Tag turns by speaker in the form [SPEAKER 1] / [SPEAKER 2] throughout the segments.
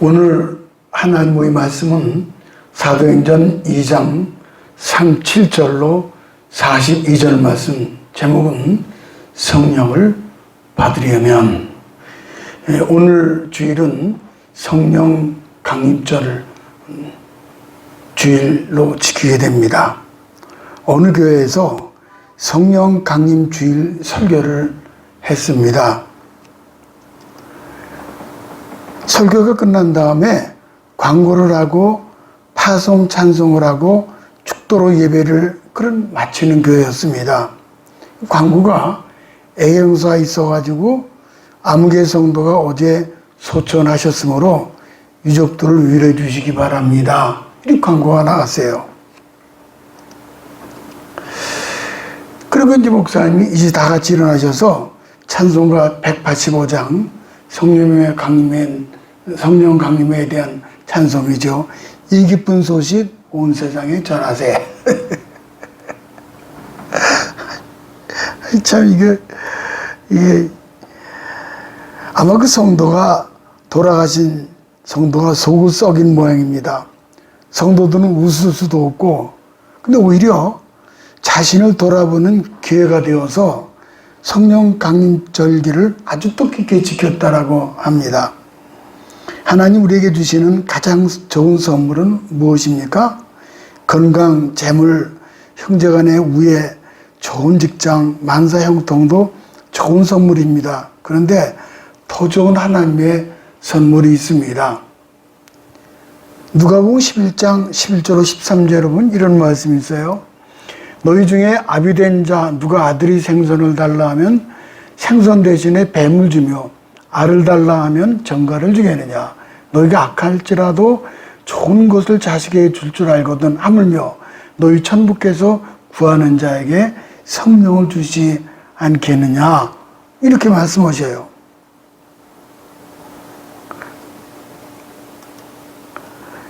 [SPEAKER 1] 오늘 하나님의 말씀은 사도행전 2장 37절로 42절 말씀, 제목은 성령을 받으려면. 오늘 주일은 성령 강림절 주일로 지키게 됩니다. 어느 교회에서 성령 강림 주일 설교를 했습니다. 설교가 끝난 다음에 광고를 하고 파송 찬송을 하고 축도로 예배를 마치는 교회였습니다. 광고가 애경사가 있어가지고 아무개 성도가 어제 소천하셨으므로 유족들을 위로해 주시기 바랍니다. 이렇게 광고가 나왔어요. 그리고 이제 목사님이 이제 다 같이 일어나셔서 찬송가 185장 성령 강림에 대한 찬송이죠. 이 기쁜 소식 온 세상에 전하세. 참 이게 아마 그 성도가 돌아가신 성도가 속을 썩인 모양입니다. 성도들은 웃을 수도 없고, 근데 오히려 자신을 돌아보는 기회가 되어서 성령 강림절기를 아주 뜻깊게 지켰다라고 합니다. 하나님 우리에게 주시는 가장 좋은 선물은 무엇입니까? 건강, 재물, 형제간의 우애, 좋은 직장, 만사 형통도 좋은 선물입니다. 그런데 더 좋은 하나님의 선물이 있습니다. 누가복음 11장 11절로 13절에 보면 이런 말씀이 있어요. 너희 중에 아비된 자 누가 아들이 생선을 달라 하면 생선 대신에 뱀을 주며 알을 달라 하면 정갈을 주겠느냐. 너희가 악할지라도 좋은 것을 자식에게 줄 줄 알거든 하물며 너희 천부께서 구하는 자에게 성령을 주지 않겠느냐. 이렇게 말씀하셔요.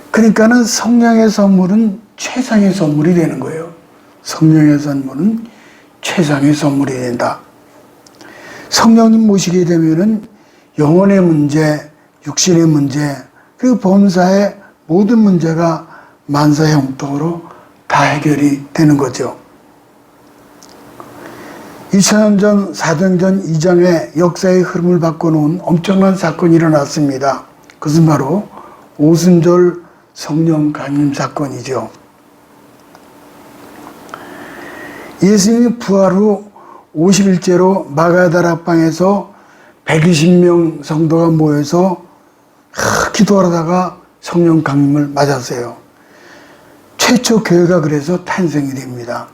[SPEAKER 1] 그러니까는 성령의 선물은 최상의 선물이 되는 거예요. 성령의 선물은 최상의 선물이 된다. 성령님 모시게 되면은 영혼의 문제, 육신의 문제, 그리고 범사의 모든 문제가 만사 형통으로 다 해결이 되는 거죠. 2000년 전 사도행전 2장의 역사의 흐름을 바꿔놓은 엄청난 사건이 일어났습니다. 그것은 바로 오순절 성령 강림 사건이죠. 예수님이 부활 후 50일째로 마가다락방에서 120명 성도가 모여서 기도하다가 성령 강림을 맞았어요. 최초 교회가 그래서 탄생이 됩니다.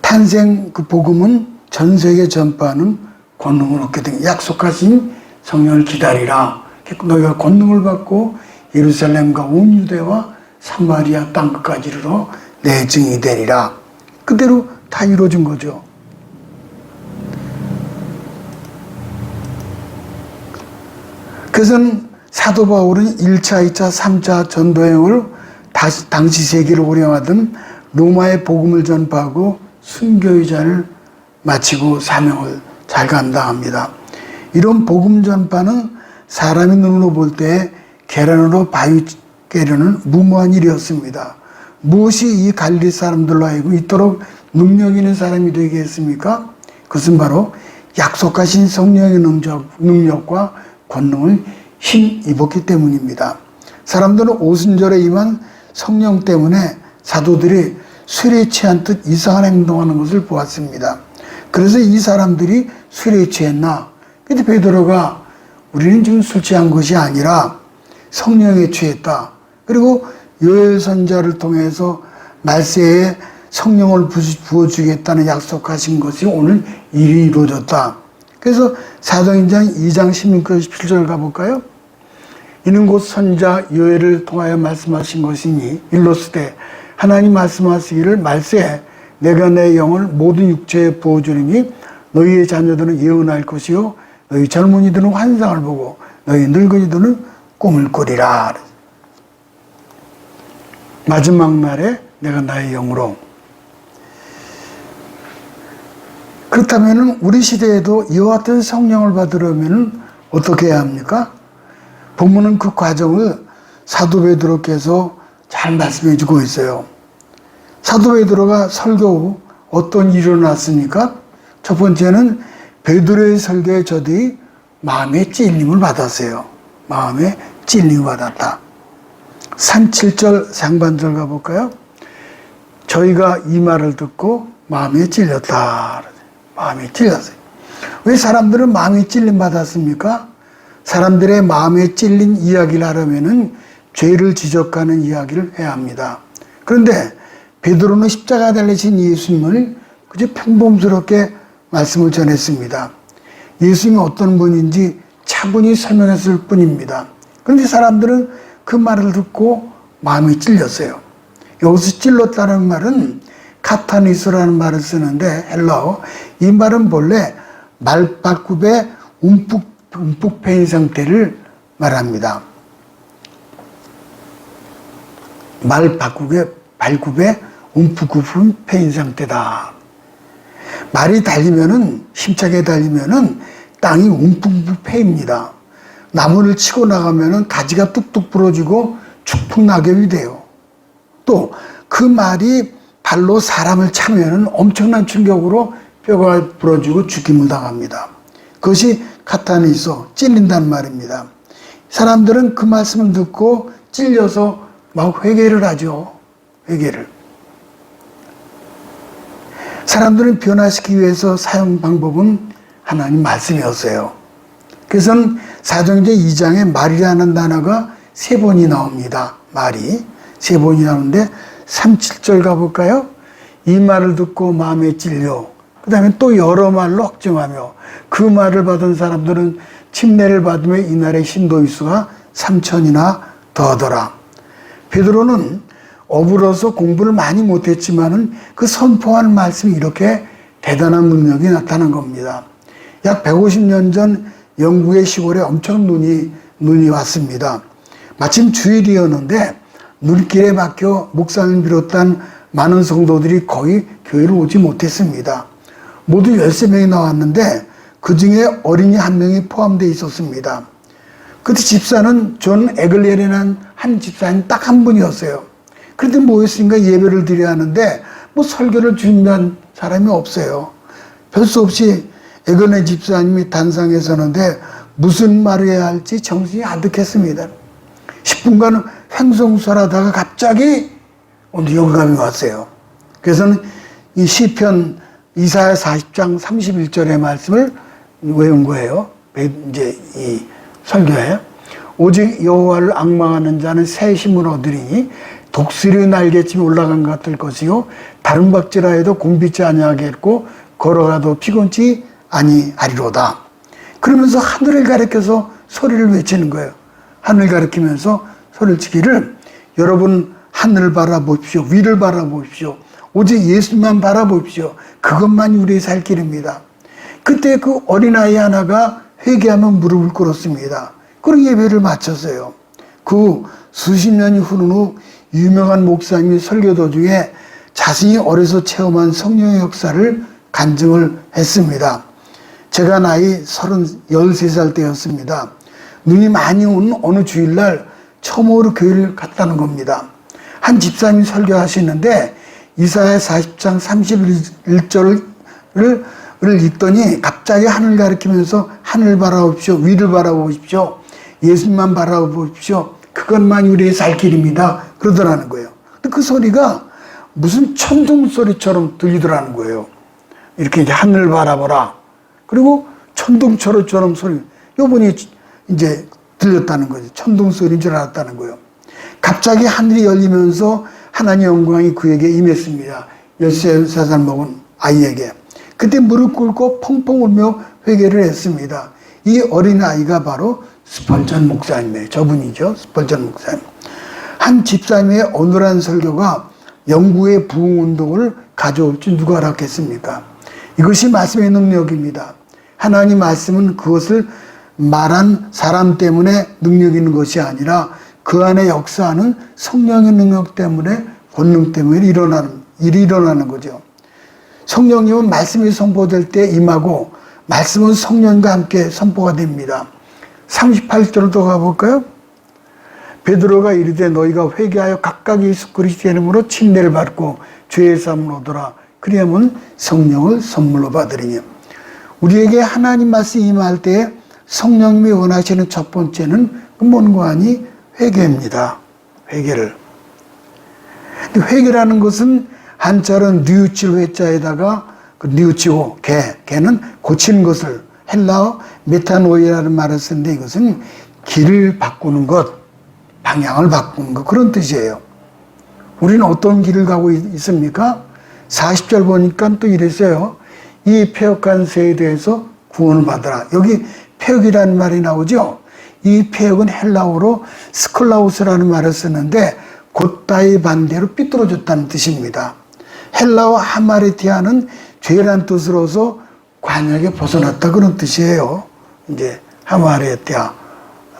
[SPEAKER 1] 탄생 그 복음은 전 세계 전파하는 권능을 얻게 된 약속하신 성령을 기다리라. 너희가 권능을 받고 예루살렘과 온 유대와 사마리아 땅끝까지 이르러 내 증이 되리라. 그대로 다 이루어진 거죠. 그래서는 사도 바울은 1차, 2차, 3차 전도여행을 당시 세계를 호령하던 로마의 복음을 전파하고 순교의자를 마치고 사명을 잘 감당합니다. 이런 복음 전파는 사람의 눈으로 볼 때 계란으로 바위 깨려는 무모한 일이었습니다. 무엇이 이 갈릴리 사람들로 하여금 이토록 능력 있는 사람이 되게 했습니까? 그것은 바로 약속하신 성령의 능력과 권능을 힘입었기 때문입니다. 사람들은 오순절에 임한 성령 때문에 사도들이 술에 취한 듯 이상한 행동하는 것을 보았습니다. 그래서 이 사람들이 술에 취했나? 근데 베드로가 우리는 지금 술 취한 것이 아니라 성령에 취했다. 그리고 요엘 선지자를 통해서 말세에 성령을 부어주겠다는 약속하신 것이 오늘 일이 이루어졌다. 그래서 사도행전 2장 16절 17절 가볼까요? 이는 곧 선지자 요엘을 통하여 말씀하신 것이니 일로스되 하나님 말씀하시기를 말세에 내가 내 영을 모든 육체에 부어주리니 너희의 자녀들은 예언할 것이요 너희 젊은이들은 환상을 보고 너희 늙은이들은 꿈을 꾸리라. 마지막 날에 내가 나의 영으로. 그렇다면 우리 시대에도 이와 같은 성령을 받으려면 어떻게 해야 합니까? 본문은 그 과정을 사도 베드로께서 잘 말씀해 주고 있어요. 사도 베드로가 설교 후 어떤 일이 일어났습니까? 첫 번째는 베드로의 설교에 저들이 마음의 찔림을 받았어요. 마음의 찔림을 받았다. 37절 상반절 가볼까요? 저희가 이 말을 듣고 마음에 찔렸다. 마음에 찔렸어요. 왜 사람들은 마음에 찔림 받았습니까? 사람들의 마음에 찔린 이야기를 하려면은 죄를 지적하는 이야기를 해야 합니다. 그런데 베드로는 십자가 달리신 예수님을 그저 평범스럽게 말씀을 전했습니다. 예수님이 어떤 분인지 차분히 설명했을 뿐입니다. 그런데 사람들은 그 말을 듣고 마음이 찔렸어요. 여기서 찔렀다는 말은 카타니스라는 말을 쓰는데 헬라어, 이 말은 본래 말발굽의 움푹 패인 상태를 말합니다. 발굽에 움푹 패인 상태다. 말이 달리면은, 힘차게 달리면은 땅이 움푹 패입니다. 나무를 치고 나가면은 가지가 뚝뚝 부러지고 축풍 낙엽이 돼요. 또 그 말이 발로 사람을 차면은 엄청난 충격으로 뼈가 부러지고 죽임을 당합니다. 그것이 카타니소, 찔린다는 말입니다. 사람들은 그 말씀을 듣고 찔려서 막 회개를 하죠. 회개를. 사람들은 변화시키기 위해서 사용 방법은 하나님 말씀이었어요. 그래서 사도행전 2장에 말이라는 단어가 3번이 나옵니다. 말이 3번이 나오는데 37절 가볼까요? 이 말을 듣고 마음에 찔려. 그 다음에 또 여러 말로 확증하며 그 말을 받은 사람들은 침례를 받으며 이날의 신도의 수가 3,000이나 더하더라. 베드로는 어불어서 공부를 많이 못했지만은 그 선포하는 말씀이 이렇게 대단한 능력이 나타난 겁니다. 약 150년 전 영국의 시골에 엄청 눈이 왔습니다. 마침 주일이었는데 눈길에 막혀 목사님 비롯한 많은 성도들이 거의 교회를 오지 못했습니다. 모두 13명이 나왔는데 그 중에 어린이 한 명이 포함되어 있었습니다. 그때 집사는 존 에글리엘이라는 한 집사님 딱 한 분이었어요. 그런데 모였으니까 예배를 드려야 하는데 뭐 설교를 준비한 사람이 없어요. 별 수 없이 에글리엘 집사님이 단상에 서는데 무슨 말을 해야 할지 정신이 아득했습니다. 10분간 횡성설하다가 갑자기 오늘 영감이 왔어요. 그래서는 이 시편 이사야 40장 31절의 말씀을 외운 거예요. 이제 이 설교에 오직 여호와를 앙망하는 자는 새 힘을 얻으리니 독수리의 날개쯤 올라간 것 같을 것이요 다른 박지라 해도 곤비지 아니하겠고 걸어가도 피곤치 아니하리로다. 그러면서 하늘을 가리켜서 소리를 외치는 거예요. 하늘 가리키면서 소리를 치기를 여러분 하늘을 바라보십시오. 위를 바라보십시오. 오직 예수만 바라보십시오. 그것만이 우리의 살 길입니다. 그때 그 어린아이 하나가 회개하며 무릎을 꿇었습니다. 그리고 예배를 마쳤어요. 그 수십 년이 흐른 후 유명한 목사님이 설교 도중에 자신이 어려서 체험한 성령의 역사를 간증을 했습니다. 제가 나이 13살 때였습니다. 눈이 많이 온 어느 주일날 처음으로 교회를 갔다는 겁니다. 한 집사님이 설교하시는데 이사야 40장 31절을 읽더니 갑자기 하늘 가리키면서 하늘 바라보십시오. 위를 바라보십시오. 예수님만 바라보십시오. 그것만이 우리의 살 길입니다. 그러더라는 거예요. 근데 그 소리가 무슨 천둥 소리처럼 들리더라는 거예요. 이렇게 이제 하늘 바라보라. 그리고 천둥처럼 소리. 요번에 이제 들렸다는 거죠. 천둥 소리인 줄 알았다는 거예요. 갑자기 하늘이 열리면서 하나님의 영광이 그에게 임했습니다. 13살 먹은 아이에게. 그때 무릎 꿇고 펑펑 울며 회개를 했습니다. 이 어린아이가 바로 스펄전 목사님이에요. 저분이죠. 스펄전 목사님. 한 집사님의 어눌한 설교가 영국의 부흥운동을 가져올 줄 누가 알았겠습니까? 이것이 말씀의 능력입니다. 하나님 말씀은 그것을 말한 사람 때문에 능력 있는 것이 아니라 그 안에 역사하는 성령의 능력 때문에 권능 때문에 일이 일어나는 거죠. 성령님은 말씀이 선포될 때 임하고 말씀은 성령과 함께 선포가 됩니다. 38절로 더 가볼까요? 베드로가 이르되 너희가 회개하여 각각 예수 그리스도의 이름으로 침례를 받고 죄의 사함을 얻으라. 그리하면 성령을 선물로 받으리니. 우리에게 하나님 말씀이 임할 때 성령님이 원하시는 첫 번째는 뭔가 하니 회개입니다. 회개를. 회개라는 것은 한자로 뉘우칠 회자에다가 그 뉘우치고 개는 고치는 것을 헬라어 메타노이라는 말을 쓰는데 이것은 길을 바꾸는 것, 방향을 바꾸는 것 그런 뜻이에요. 우리는 어떤 길을 가고 있습니까? 40절 보니까 또 이랬어요. 이 패역한 세대에서 구원을 받으라. 여기 패역이라는 말이 나오죠. 이 패역은 헬라어로 스콜라우스라는 말을 쓰는데 곧다의 반대로 삐뚤어졌다는 뜻입니다. 헬라어 하마레티아는 죄란 뜻으로서 관역에 벗어났다 그런 뜻이에요. 이제 하마레티아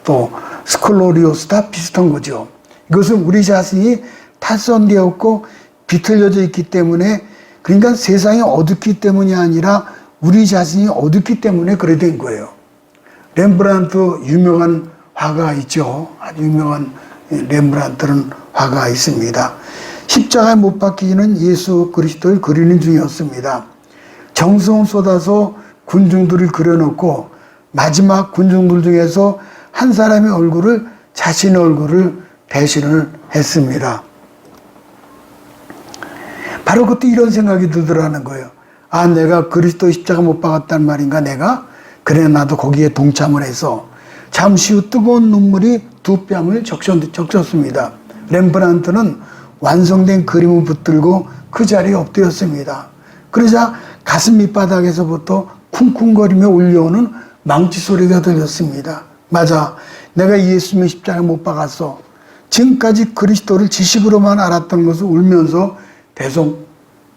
[SPEAKER 1] 또 스콜로리오스 다 비슷한 거죠. 이것은 우리 자신이 탈선되었고 비틀려져 있기 때문에 그러니까 세상이 어둡기 때문이 아니라 우리 자신이 어둡기 때문에 그래 된 거예요. 렘브란트 유명한 화가 있죠. 아주 유명한 렘브란트는 화가 있습니다. 십자가에 못 박히는 예수 그리스도를 그리는 중이었습니다. 정성을 쏟아서 군중들을 그려놓고 마지막 군중들 중에서 한 사람의 얼굴을 자신의 얼굴을 배신을 했습니다. 바로 그때 이런 생각이 들더라는 거예요. 아, 내가 그리스도 십자가 못 박았단 말인가 내가? 그래 나도 거기에 동참을 해서 잠시 후 뜨거운 눈물이 두 뺨을 적셨습니다. 렘브란트는 완성된 그림을 붙들고 그 자리에 엎드렸습니다. 그러자 가슴 밑바닥에서부터 쿵쿵거리며 울려오는 망치 소리가 들렸습니다. 맞아, 내가 예수님의 십자가에 못 박았어. 지금까지 그리스도를 지식으로만 알았던 것을 울면서 대속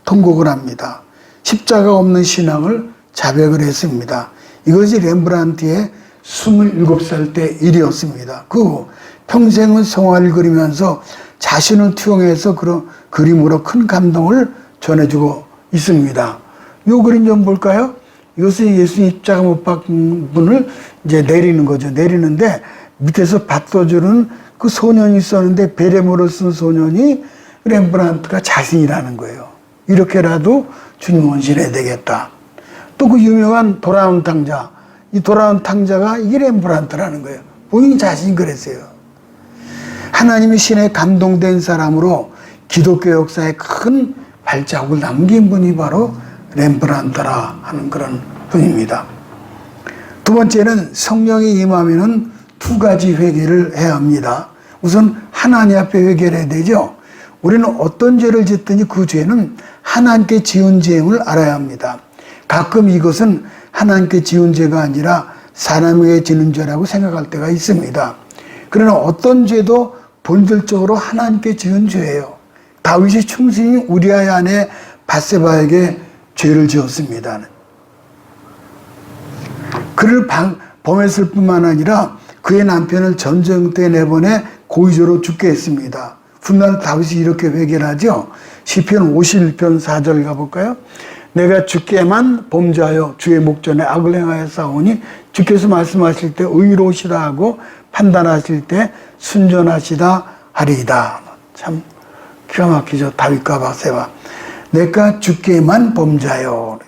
[SPEAKER 1] 통곡을 합니다. 십자가 없는 신앙을 자백을 했습니다. 이것이 렘브란트의 27살 때 일이었습니다. 그 후 평생은 성화를 그리면서 자신을 투영해서 그런 그림으로 큰 감동을 전해주고 있습니다. 이 그림 좀 볼까요? 이것은 예수님 십자가 못 박은 분을 이제 내리는 거죠. 내리는데 밑에서 받쳐주는 그 소년이 있었는데 베레모를 쓴 소년이 렘브란트가 자신이라는 거예요. 이렇게라도 주님 원신해야 되겠다. 또 그 유명한 돌아온 탕자, 이 돌아온 탕자가 이게 렘브란트라는 거예요. 본인 자신이 그랬어요. 하나님의 신에 감동된 사람으로 기독교 역사에 큰 발자국을 남긴 분이 바로 렘브란트라 하는 그런 분입니다. 두 번째는 성령이 임하면은 두 가지 회개를 해야 합니다. 우선 하나님 앞에 회개를 해야 되죠. 우리는 어떤 죄를 짓든지 그 죄는 하나님께 지은 죄임을 알아야 합니다. 가끔 이것은 하나님께 지은 죄가 아니라 사람에게 지는 죄라고 생각할 때가 있습니다. 그러나 어떤 죄도 본질적으로 하나님께 지은 죄예요. 다윗이 충신히 우리아의 아내 밧세바에게 죄를 지었습니다. 그를 범했을 뿐만 아니라 그의 남편을 전쟁 때 내보내 고의적으로 죽게 했습니다. 훗날 다윗이 이렇게 회개를 하죠. 시편 51편 4절 가볼까요? 내가 주께만 범죄하여 주의 목전에 악을 행하여 싸우니 주께서 말씀하실 때 의로우시다 하고 판단하실 때 순전하시다 하리이다. 참 기가 막히죠. 다윗과 밧세바. 내가 주께만 범죄하여.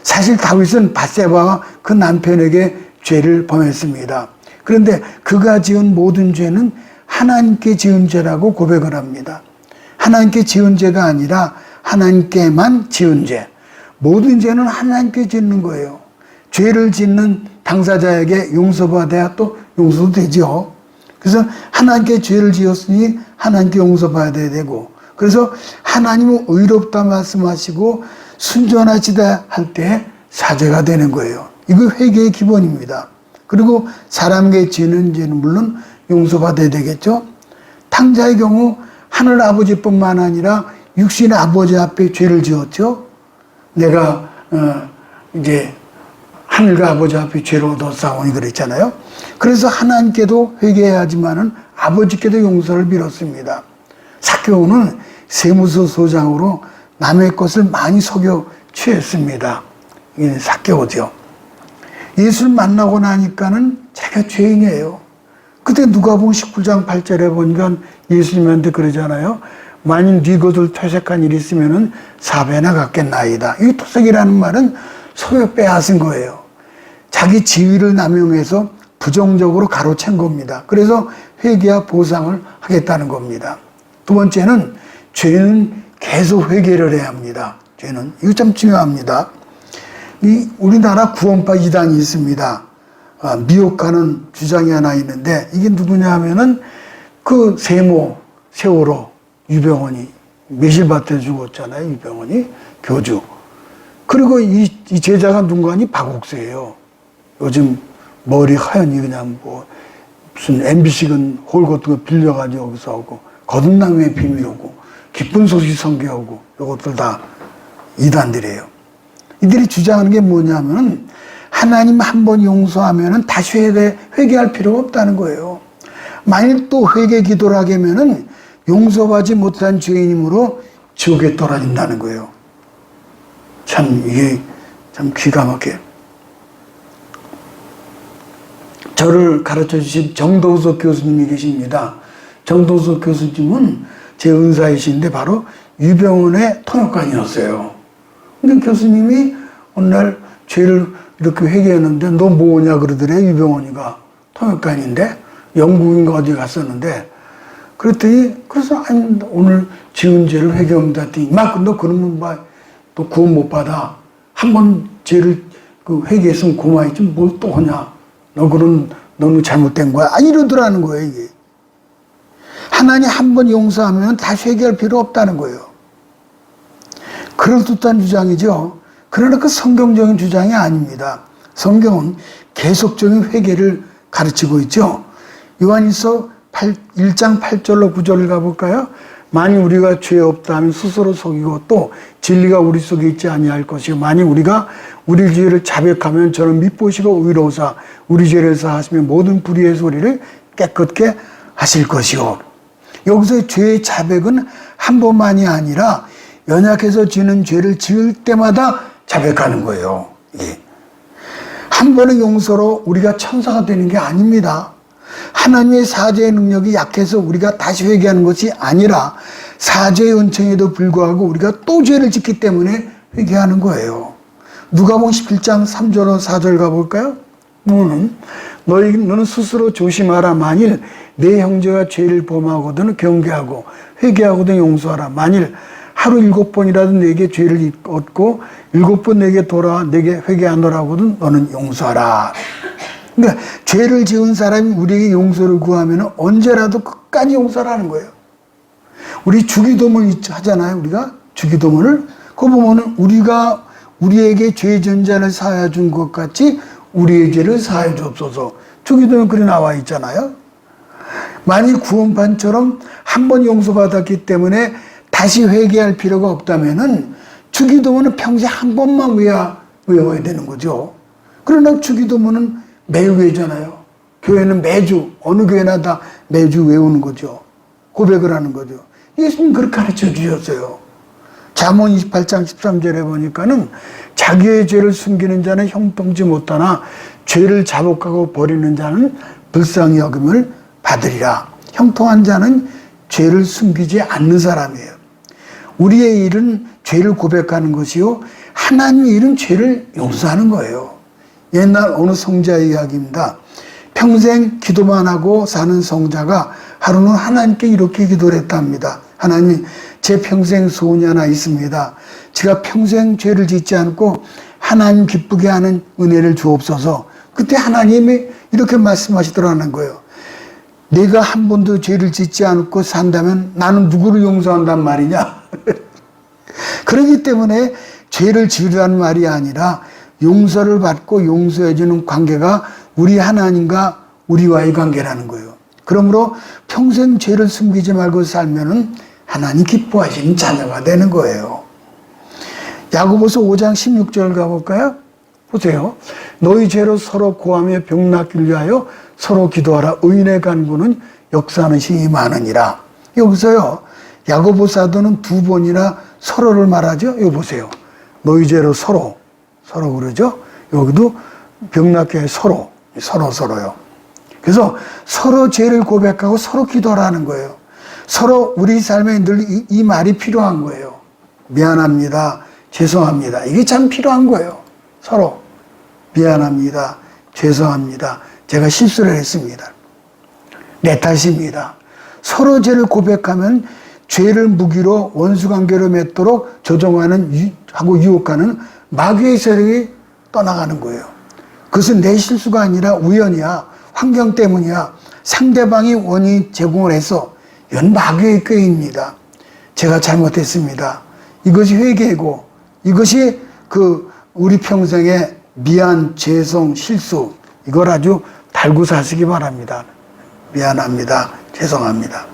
[SPEAKER 1] 사실 다윗은 밧세바와 그 남편에게 죄를 범했습니다. 그런데 그가 지은 모든 죄는 하나님께 지은 죄라고 고백을 합니다. 하나님께 지은 죄가 아니라 하나님께만 지은 죄. 모든 죄는 하나님께 짓는 거예요. 죄를 짓는 당사자에게 용서받아야 또 용서도 되죠. 그래서 하나님께 죄를 지었으니 하나님께 용서받아야 되고, 그래서 하나님은 의롭다 말씀하시고 순전하시다 할 때 사죄가 되는 거예요. 이거 회개의 기본입니다. 그리고 사람에게 지는 죄는 물론 용서받아야 되겠죠. 탕자의 경우 하늘 아버지뿐만 아니라 육신의 아버지 앞에 죄를 지었죠. 내가 이제 하늘과 아버지 앞에 죄를 얻었사오니 그랬잖아요. 그래서 하나님께도 회개해야지만은 아버지께도 용서를 빌었습니다. 삭개오는 세무서 소장으로 남의 것을 많이 속여 취했습니다. 이게 삭개오죠. 예수를 만나고 나니까는 자기가 죄인이에요. 그때 누가복음 19장 8절에 보니까 예수님한테 그러잖아요. 만일 네 것을 퇴색한 일이 있으면은 4배나 갚겠나이다. 이 토색이라는 말은 서로 빼앗은 거예요. 자기 지위를 남용해서 부정적으로 가로챈 겁니다. 그래서 회개와 보상을 하겠다는 겁니다. 두 번째는 죄는 계속 회개를 해야 합니다. 죄는 이거 참 중요합니다. 이 우리나라 구원파 이단이 있습니다. 미혹하는 주장이 하나 있는데 이게 누구냐 하면은 그 세월호 유병원이 매실밭에 죽었잖아요. 유병원이 교주. 그리고 이 제자가 누군가니 박옥수예요. 요즘 머리 하얀이 그냥 뭐 무슨 MBC 홀 같은 거 빌려가지고 여기서 하고 거듭남의 비밀 오고 기쁜 소식 선교하고 이것들 다 이단들이에요. 이들이 주장하는 게 뭐냐면 하나님 한 번 용서하면은 다시 회개할 필요가 없다는 거예요. 만일 또 회개 기도를 하게 하면은 용서받지 못한 죄인이므로 지옥에 떨어진다는 거예요. 참 이게 참 기가 막혀요. 저를 가르쳐 주신 정도석 교수님이 계십니다. 정도석 교수님은 제 은사이신데 바로 유병원의 통역관이었어요. 근데 교수님이 어느 날 죄를 이렇게 회개했는데 너 뭐냐 그러더래. 유병원이가 통역관인데 영국인가 어디 갔었는데 그랬더니 그래서 아니 오늘 지은 죄를 회개합니다 했더니 너 그러면 또 구원 못 받아. 한 번 죄를 회개했으면 고마이지 뭘 또 하냐. 너는 잘못된 거야. 이러더라는 거예요, 이게. 하나님 한 번 용서하면 다시 회개할 필요 없다는 거예요. 그럴듯한 주장이죠. 그러나 그 성경적인 주장이 아닙니다. 성경은 계속적인 회개를 가르치고 있죠. 요한일서 1장 8절로 9절을 가볼까요? 만일 우리가 죄 없다 하면 스스로 속이고 또 진리가 우리 속에 있지 아니할 것이요 만일 우리가 우리 죄를 자백하면 저는 미쁘시고 의로우사 우리 죄를 사하시며 모든 불의의 소리를 깨끗게 하실 것이요. 여기서 죄의 자백은 한 번만이 아니라 연약해서 지는 죄를 지을 때마다 자백하는 거예요. 이게. 한 번의 용서로 우리가 천사가 되는 게 아닙니다. 하나님의 사죄의 능력이 약해서 우리가 다시 회개하는 것이 아니라 사죄의 은총에도 불구하고 우리가 또 죄를 짓기 때문에 회개하는 거예요. 누가복음 11장 3절로 4절 가볼까요? 너는 스스로 조심하라. 만일 내 형제가 죄를 범하거든 경계하고 회개하거든 용서하라. 만일 하루 7번이라도 내게 죄를 얻고 7번 내게 돌아와 내게 회개하노라거든 너는 용서하라. 그러니까 죄를 지은 사람이 우리에게 용서를 구하면 언제라도 끝까지 용서를 하는 거예요. 우리 주기도문 하잖아요. 우리가 주기도문을 그거 보면은 우리가 우리에게 죄 전자를 사하여 준 것 같이 우리의 죄를 사하여 주옵소서. 주기도문 그리 나와 있잖아요. 만일 구원판처럼 한 번 용서받았기 때문에 다시 회개할 필요가 없다면은 주기도문은 평생 한 번만 외워야 되는 거죠. 그러나 주기도문은 매일 외우잖아요. 교회는 매주 어느 교회나 다 매주 외우는 거죠. 고백을 하는 거죠. 예수님 그렇게 가르쳐 주셨어요. 잠언 28장 13절에 보니까는 자기의 죄를 숨기는 자는 형통치 못하나 죄를 자복하고 버리는 자는 불쌍히 여김을 받으리라. 형통한 자는 죄를 숨기지 않는 사람이에요. 우리의 일은 죄를 고백하는 것이요 하나님의 일은 죄를 용서하는 거예요. 옛날 어느 성자의 이야기입니다. 평생 기도만 하고 사는 성자가 하루는 하나님께 이렇게 기도를 했답니다. 하나님, 제 평생 소원이 하나 있습니다. 제가 평생 죄를 짓지 않고 하나님 기쁘게 하는 은혜를 주옵소서. 그때 하나님이 이렇게 말씀하시더라는 거예요. 내가 한 번도 죄를 짓지 않고 산다면 나는 누구를 용서한단 말이냐? 그렇기 때문에 죄를 지으라는 말이 아니라 용서를 받고 용서해주는 관계가 우리 하나님과 우리와의 관계라는 거예요. 그러므로 평생 죄를 숨기지 말고 살면은 하나님 기뻐하시는 자녀가 되는 거예요. 야고보서 5장 16절 가볼까요? 보세요. 너희 죄로 서로 고하며 병 낫기를 위하여 서로 기도하라. 의인의 간구는 역사하는 신이 많으니라. 여기서요. 야고보 사도는 2번이나 서로를 말하죠. 여기 보세요. 너희 죄로 서로 그러죠. 여기도 병 낫게 서로 서로요. 그래서 서로 죄를 고백하고 서로 기도하라는 거예요. 서로 우리 삶에 늘 이 말이 필요한 거예요. 미안합니다. 죄송합니다. 이게 참 필요한 거예요. 서로. 미안합니다. 죄송합니다. 제가 실수를 했습니다. 내 탓입니다. 서로 죄를 고백하면 죄를 무기로 원수관계로 맺도록 조종하는 하고 유혹하는 마귀의 세력이 떠나가는 거예요. 그것은 내 실수가 아니라 우연이야. 환경 때문이야. 상대방이 원인 제공을 해서 이건 마귀의 꾀입니다. 제가 잘못했습니다. 이것이 회개고 이것이 우리 평생의 미안, 죄송, 실수 이걸 아주 달고 사시기 바랍니다. 미안합니다. 죄송합니다.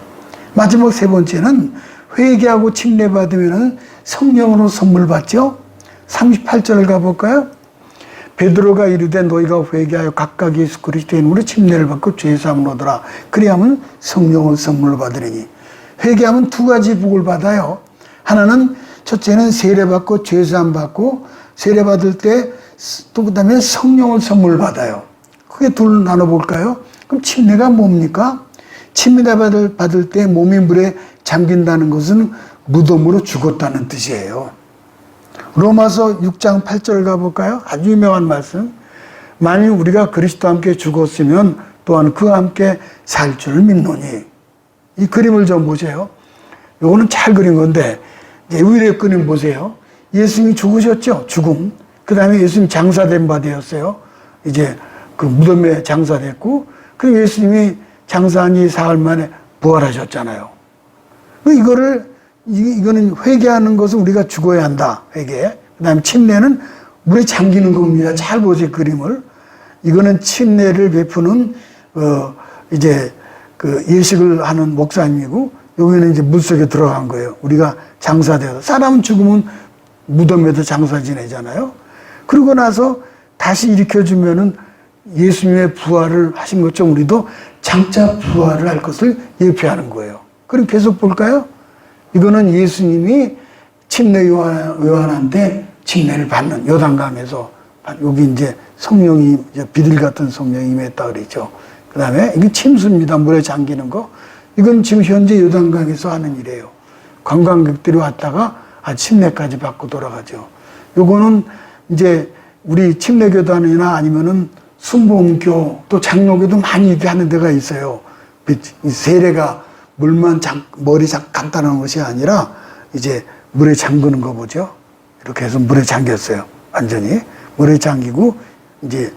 [SPEAKER 1] 마지막 세 번째는 회개하고 침례받으면 성령으로 선물 받죠. 38절을 가볼까요? 베드로가 이르되 너희가 회개하여 각각 예수 그리스도의 이름으로 침례를 받고 죄사함을 얻으라. 그리하면 성령을 선물로 받으리니. 회개하면 두 가지 복을 받아요. 하나는 첫째는 세례받고 죄사함 받고 세례받을 때 또 그다음에 성령을 선물 받아요. 크게 둘 나눠볼까요? 그럼 침례가 뭡니까? 침례 받을 때 몸이 물에 잠긴다는 것은 무덤으로 죽었다는 뜻이에요. 로마서 6장 8절 가볼까요? 아주 유명한 말씀. 만일 우리가 그리스도와 함께 죽었으면 또한 그와 함께 살 줄 믿노니. 이 그림을 좀 보세요. 요거는 잘 그린 건데 이제 위례 그림 보세요. 예수님이 죽으셨죠? 죽음. 그 다음에 예수님 장사된 바 되었어요. 이제 그 무덤에 장사됐고 그 예수님이 장사한 지 사흘 만에 부활하셨잖아요. 이거는 회개하는 것은 우리가 죽어야 한다. 회개. 그 다음에 침례는 물에 잠기는 겁니다. 잘 보세요, 그림을. 이거는 침례를 베푸는, 이제 그 예식을 하는 목사님이고, 여기는 이제 물 속에 들어간 거예요. 우리가 장사되어서. 사람은 죽으면 무덤에서 장사 지내잖아요. 그러고 나서 다시 일으켜주면은 예수님의 부활을 하신 것처럼 우리도 장차 부활을 할 것을 예표하는 거예요. 그럼 계속 볼까요? 이거는 예수님이 침례 요한한테 침례를 받는 요단강에서 여기 이제 성령이 이제 비둘기 같은 성령이 임했다 그랬죠. 그 다음에 이게 침수입니다. 물에 잠기는 거. 이건 지금 현재 요단강에서 하는 일이에요. 관광객들이 왔다가 침례까지 받고 돌아가죠. 요거는 이제 우리 침례교단이나 아니면은 순복음교 또 장로교도 많이 이렇게 하는 데가 있어요. 세례가 물만 머리 간단한 것이 아니라 이제 물에 잠그는 거 보죠. 이렇게 해서 물에 잠겼어요. 완전히 물에 잠기고 이제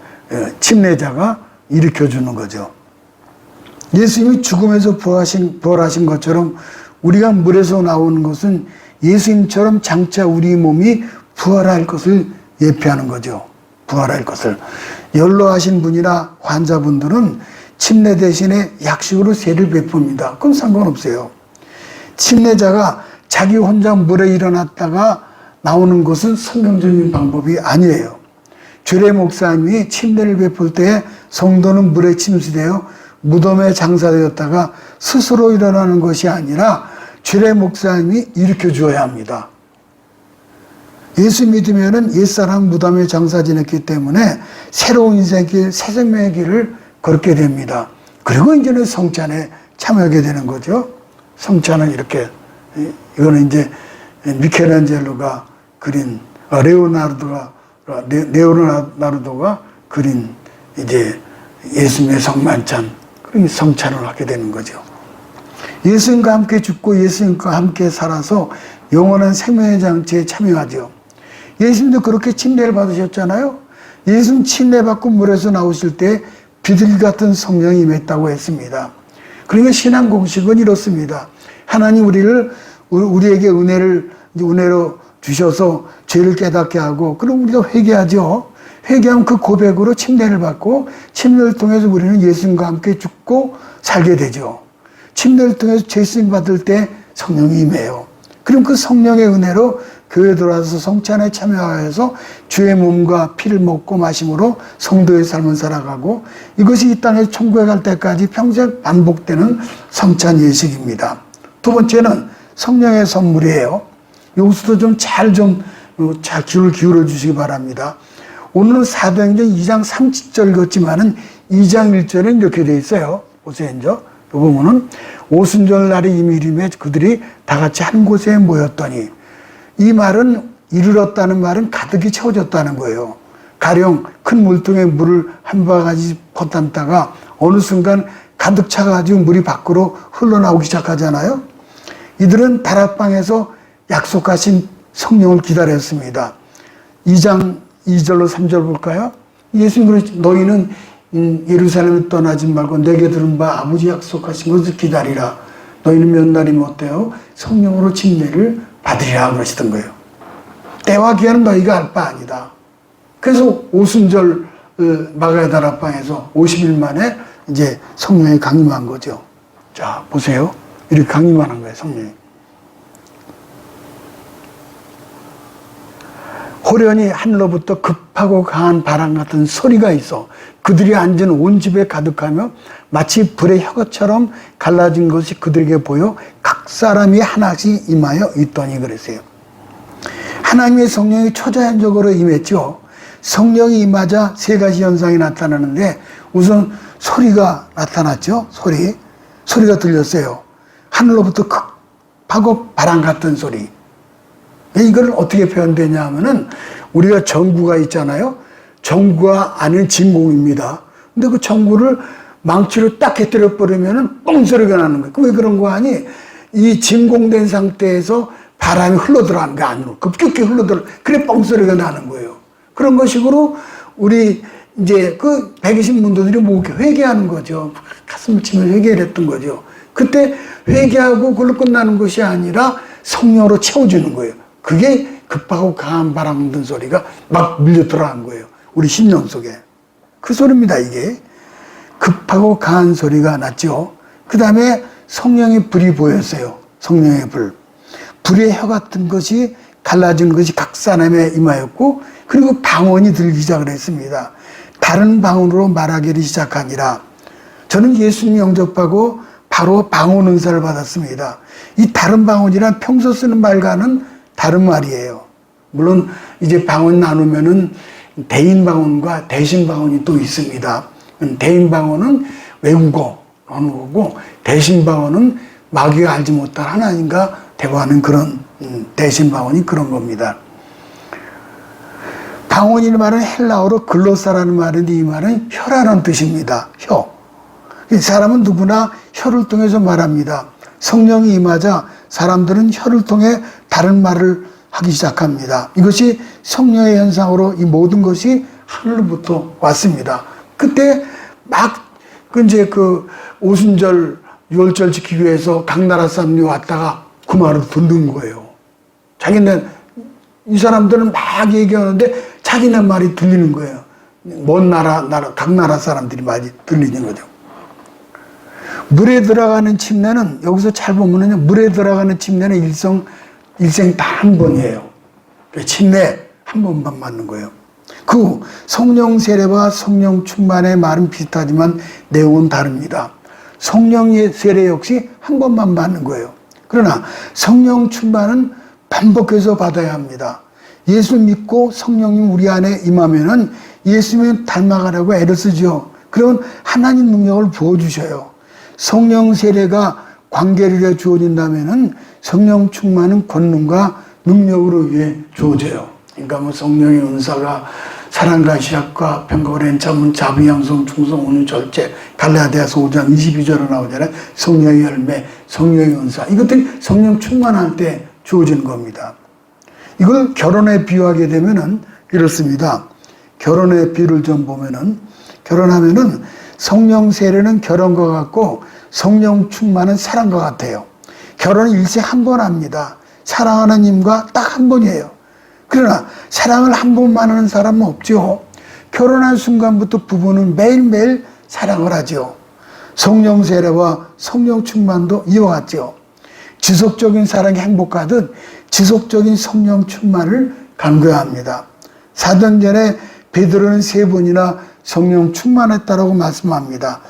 [SPEAKER 1] 침례자가 일으켜주는 거죠. 예수님이 죽음에서 부활하신 것처럼 우리가 물에서 나오는 것은 예수님처럼 장차 우리 몸이 부활할 것을 예표하는 거죠. 부활할 것을. 연로하신 분이나 환자분들은 침례 대신에 약식으로 세를 베풉니다. 그건 상관없어요. 침례자가 자기 혼자 물에 일어났다가 나오는 것은 성경적인 방법이 아니에요. 주례 목사님이 침례를 베풀 때 성도는 물에 침수되어 무덤에 장사되었다가 스스로 일어나는 것이 아니라 주례 목사님이 일으켜 주어야 합니다. 예수 믿으면은 옛사람 무덤에 장사 지냈기 때문에 새로운 인생의 길, 새 생명의 길을 걷게 됩니다. 그리고 이제는 성찬에 참여하게 되는 거죠. 성찬은 이렇게, 이거는 이제 미켈란젤로가 그린, 레오나르도가 그린 이제 예수님의 성만찬, 그런 성찬을 하게 되는 거죠. 예수님과 함께 죽고 예수님과 함께 살아서 영원한 생명의 장치에 참여하죠. 예수님도 그렇게 침례를 받으셨잖아요. 예수님 침례 받고 물에서 나오실 때 비둘기 같은 성령이 임했다고 했습니다. 그러니까 신앙 공식은 이렇습니다. 하나님 우리에게 은혜로 주셔서 죄를 깨닫게 하고, 그럼 우리가 회개하죠. 회개하면 그 고백으로 침례를 받고, 침례를 통해서 우리는 예수님과 함께 죽고 살게 되죠. 침례를 통해서 죄수임 받을 때 성령이 임해요. 그럼 그 성령의 은혜로 교회 들어와서 성찬에 참여하여서 주의 몸과 피를 먹고 마심으로 성도의 삶을 살아가고, 이것이 이 땅에 천국에 갈 때까지 평생 반복되는 성찬 예식입니다. 두 번째는 성령의 선물이에요. 여기서도 잘 귀를 기울여 주시기 바랍니다. 오늘은 사도행전 2장 30절 같지만은 2장 1절에 이렇게 돼 있어요. 보세요. 이제 보면은 오순절 날이 이미 이름에 그들이 다 같이 한 곳에 모였더니, 이 말은 이르렀다는 말은 가득히 채워졌다는 거예요. 가령 큰 물통에 물을 한 바가지 퍼담다가 어느 순간 가득 차가지고 물이 밖으로 흘러나오기 시작하잖아요. 이들은 다락방에서 약속하신 성령을 기다렸습니다. 2장 2절로 3절 볼까요? 예수님 그러시 너희는 예루살렘을 떠나지 말고 내게 들은 바 아버지 약속하신 것을 기다리라. 너희는 몇 날이면 어때요? 성령으로 침례를 받으리라 그러시던 거예요. 때와 기한은 너희가 알 바 아니다. 그래서 오순절 마가야 다락방에서 50일 만에 이제 성령이 강림한 거죠. 자, 보세요. 이렇게 강림하는 거예요, 성령이. 호련히 하늘로부터 급하고 강한 바람 같은 소리가 있어 그들이 앉은 온 집에 가득하며 마치 불의 혀처럼 갈라진 것이 그들에게 보여 각 사람이 하나씩 임하여 있더니 그랬어요. 하나님의 성령이 초자연적으로 임했죠. 성령이 임하자 세 가지 현상이 나타나는데 우선 소리가 나타났죠. 소리가 들렸어요. 하늘로부터 급하고 바람 같은 소리. 이걸 어떻게 표현되냐 하면은 우리가 전구가 있잖아요. 전구가 안은 진공입니다. 근데 그 전구를 망치로 딱 깨뜨려 버리면은 뻥 소리가 나는 거예요. 왜 그런 거 아니? 이 진공된 상태에서 바람이 흘러 들어가는 거 안으로 급격히 흘러 들어. 그래 뻥 소리가 나는 거예요. 그런 것식으로 우리 이제 그 백이신 문도들이 뭐 회개하는 거죠. 가슴을 치며 회개를 했던 거죠. 그때 회개하고 그걸로 끝나는 것이 아니라 성령으로 채워주는 거예요. 그게 급하고 강한 바람 같은 소리가 막 밀려 들어간 거예요. 우리 심령 속에. 그 소리입니다, 이게. 급하고 강한 소리가 났죠. 그 다음에 성령의 불이 보였어요. 성령의 불. 불의 혀 같은 것이 갈라지는 것이 각 사람에 임하였고, 그리고 방언이 들기 시작을 했습니다. 다른 방언으로 말하기를 시작하니라. 저는 예수님 영접하고 바로 방언 은사를 받았습니다. 이 다른 방언이란 평소 쓰는 말과는 다른 말이에요. 물론 이제 방언 나누면은 대인 방언과 대신 방언이 또 있습니다. 대인 방언은 외국어 하는 거고, 대신 방언은 마귀가 알지 못할 하나님과 대화하는 그런 대신 방언이 그런 겁니다. 방언이라는 말은 헬라어로 글로사라는 말인데 이 말은 혀라는 뜻입니다. 혀. 사람은 누구나 혀를 통해서 말합니다. 성령이 임하자 사람들은 혀를 통해 다른 말을 하기 시작합니다. 이것이 성령의 현상으로 이 모든 것이 하늘로부터 왔습니다. 그때 막 이제 그 오순절 6월절 지키기 위해서 각 나라 사람들이 왔다가 그 말을 듣는 거예요. 자기네 이 사람들은 막 얘기하는데 자기네 말이 들리는 거예요. 먼 각 나라 사람들이 많이 들리는 거죠. 물에 들어가는 침례는 여기서 잘 보면은요, 물에 들어가는 침례는 일생 다 한 번이에요. 침례 한 번만 맞는 거예요. 그 성령 세례와 성령 충만의 말은 비슷하지만 내용은 다릅니다. 성령의 세례 역시 한 번만 받는 거예요. 그러나 성령 충만은 반복해서 받아야 합니다. 예수 믿고 성령님 우리 안에 임하면은 예수님 닮아가려고 애를 쓰죠. 그러면 하나님 능력을 부어주셔요. 성령 세례가 관계를 주어진다면은 성령 충만은 권능과 능력으로 위해 주어져요. 그러니까 뭐 성령의 은사가 사랑과 시약과 평강을 엔참은 자비, 양성, 충성, 온유, 절제, 갈라디아서 5장 22절에 나오잖아요. 성령의 열매, 성령의 은사. 이것들이 성령 충만할 때 주어지는 겁니다. 이걸 결혼에 비유하게 되면은 이렇습니다. 결혼의 비유를 좀 보면은, 결혼하면은 성령 세례는 결혼과 같고 성령 충만은 사랑과 같아요. 결혼은 일생 한 번 합니다. 사랑하는 님과 딱 한 번이에요. 그러나 사랑을 한 번만 하는 사람은 없죠. 결혼한 순간부터 부부는 매일매일 사랑을 하죠. 성령 세례와 성령 충만도 이와 같죠. 지속적인 사랑이 행복하듯 지속적인 성령 충만을 강조합니다. 사도행전에 베드로는 3번이나 성령 충만했다라고 말씀합니다.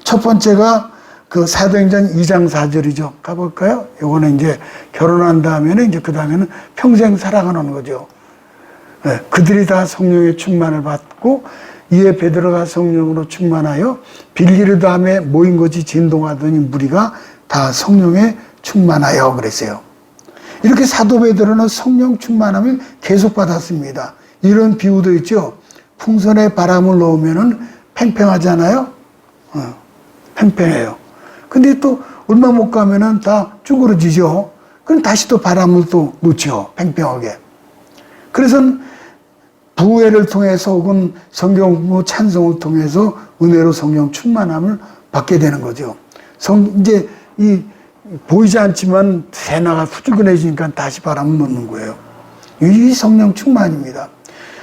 [SPEAKER 1] 첫 번째가 그 사도행전 2장 4절이죠. 가볼까요? 요거는 이제 결혼한 다음에는 이제 그 다음에는 평생 사랑하는 거죠. 그들이 다 성령의 충만을 받고 이에 베드로가 성령으로 충만하여 빌기르 담에 모인 것이 진동하더니 무리가 다 성령에 충만하여 그랬어요. 이렇게 사도 베드로는 성령 충만함을 계속 받았습니다. 이런 비유도 있죠. 풍선에 바람을 넣으면은 팽팽하잖아요. 팽팽해요. 근데 또 얼마 못 가면은 다 쭈그러지죠. 그럼 다시 또 바람을 또 놓죠. 팽팽하게. 그래서 부회를 통해서 혹은 성경 공부 찬송을 통해서 은혜로 성령 충만함을 받게 되는 거죠. 이제 보이지 않지만 새나가 후줄근해지니까 다시 바람을 놓는 거예요. 이 성령 충만입니다.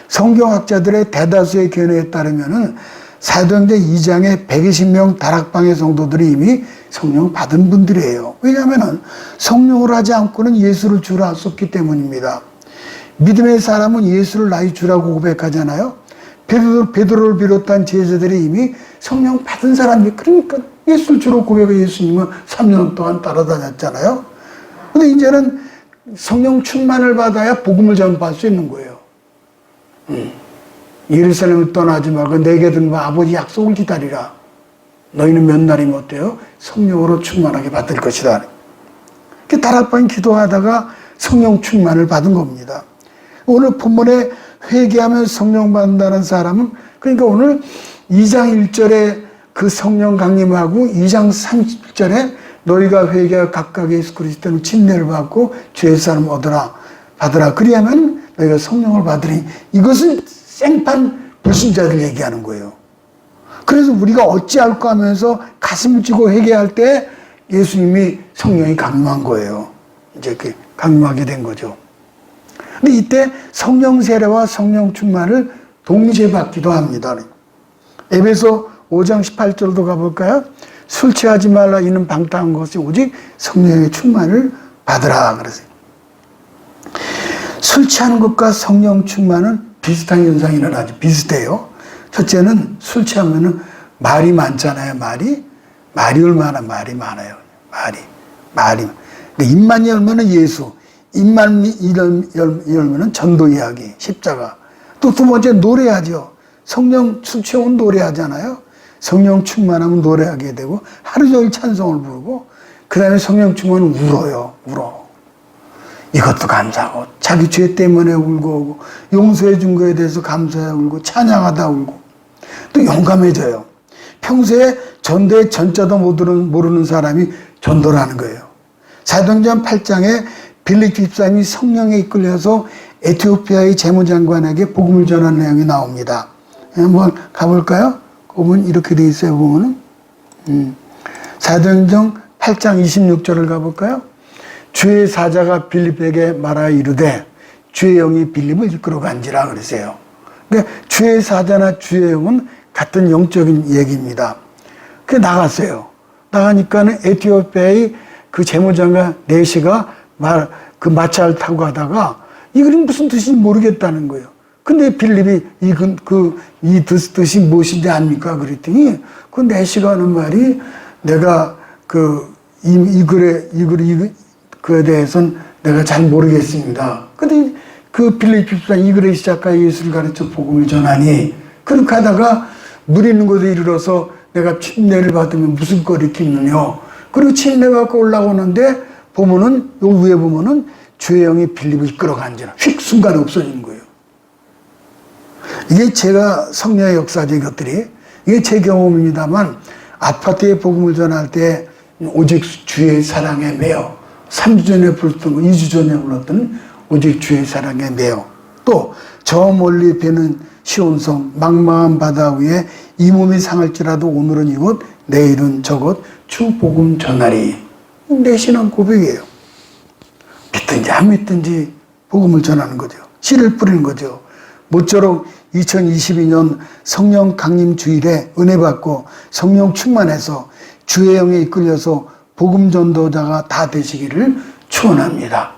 [SPEAKER 1] 성경학자들의 대다수의 견해에 따르면은 사도행전 2장에 120명 다락방의 성도들이 이미 성령 받은 분들이에요. 왜냐하면 성령을 하지 않고는 예수를 주라 할 수 없기 때문입니다. 믿음의 사람은 예수를 나의 주라고 고백하잖아요. 베드로를 비롯한 제자들이 이미 성령 받은 사람이, 그러니까 예수를 주로 고백해 예수님은 3년 동안 따라다녔잖아요. 근데 이제는 성령 충만을 받아야 복음을 전파할 수 있는 거예요. 예루살렘을 떠나지 말고 내게 든 아버지 약속을 기다리라. 너희는 몇 날이면 어때요? 성령으로 충만하게 받을 것이다. 다락방 기도하다가 성령 충만을 받은 겁니다. 오늘 본문에 회개하면 성령 받는다는 사람은, 그러니까 오늘 2장 1절에 그 성령 강림하고 2장 30절에 너희가 회개하여 각각 예수 그리스도는 침례를 받고 죄의 사람 받으라. 그리하면 너희가 성령을 받으리. 이것은 생판 불신자들 얘기하는 거예요. 그래서 우리가 어찌할까 하면서 가슴을 찌고 회개할 때 예수님이 성령이 강림한 거예요. 이제 그 강림하게 된 거죠. 근데 이때 성령 세례와 성령 충만을 동시에 받기도 합니다. 에베소 5장 18절도 가볼까요? 술 취하지 말라. 이는 방탕한 것이 오직 성령의 충만을 받으라. 그랬어요. 술 취하는 것과 성령 충만은 비슷한 현상이 일어나죠. 비슷해요. 첫째는 술 취하면은 말이 많잖아요. 말이 얼마나 말이 많아요. 말이. 입만 열면은 예수, 입만 열면은 전도 이야기, 십자가. 또 두 번째 노래하죠. 성령 술 취하면 노래하잖아요. 성령 충만하면 노래하게 되고 하루 종일 찬송을 부르고, 그 다음에 성령 충만은 울어. 이것도 감사하고, 자기 죄 때문에 울고, 용서해 준 거에 대해서 감사해 울고, 찬양하다 울고, 또 용감해져요. 평소에 전도의 전자도 모르는 사람이 전도를 하는 거예요. 사도행전 8장에 빌립 집사님이 성령에 이끌려서 에티오피아의 재무장관에게 복음을 전하는 내용이 나옵니다. 한번 가볼까요? 보면 이렇게 돼 있어요. 보면은 사도행전 8장 26절을 가볼까요? 주의 사자가 빌립에게 말하여 이르되 주의 영이 빌립을 이끌어 간지라 그러세요. 그러니까 주의 사자나 주의 영은 같은 영적인 얘기입니다. 그 나갔어요. 나가니까는 에티오피아의 그 재무장관 네시가 그 마차를 타고 가다가 이건 무슨 뜻인지 모르겠다는 거예요. 근데 빌립이 이 뜻이 무엇인지 압니까? 그랬더니 그 네시가 하는 말이, 내가 그에 대해서는 내가 잘 모르겠습니다. 근데 그 빌립 집사 이 글에 시작하여 예수를 가르쳐 복음을 전하니, 그렇게 하다가 물 있는 곳에 이르러서 내가 침례를 받으면 무슨 꼴이 있겠느냐. 그리고 침례 받고 올라오는데 보면은 요 위에 보면은 주의 영이 빌립을 이끌어간지라 휙 순간에 없어지는 거예요. 이게 제가 성령의 역사적 것들이, 이게 제 경험입니다만, 아파트에 복음을 전할 때 오직 주의 사랑에 매여, 3주 전에 불렀던 거, 2주 전에 불렀던 오직 주의 사랑에 매여, 또 저 멀리 배는 시온성 망망한 바다 위에 이 몸이 상할지라도 오늘은 이곳 내일은 저곳 주 복음 전하리. 내 신앙 고백이에요. 믿든지 안 믿든지 복음을 전하는 거죠. 씨를 뿌리는 거죠. 모쪼록 2022년 성령 강림 주일에 은혜 받고 성령 충만해서 주의 영에 이끌려서 복음 전도자가 다 되시기를 축원합니다.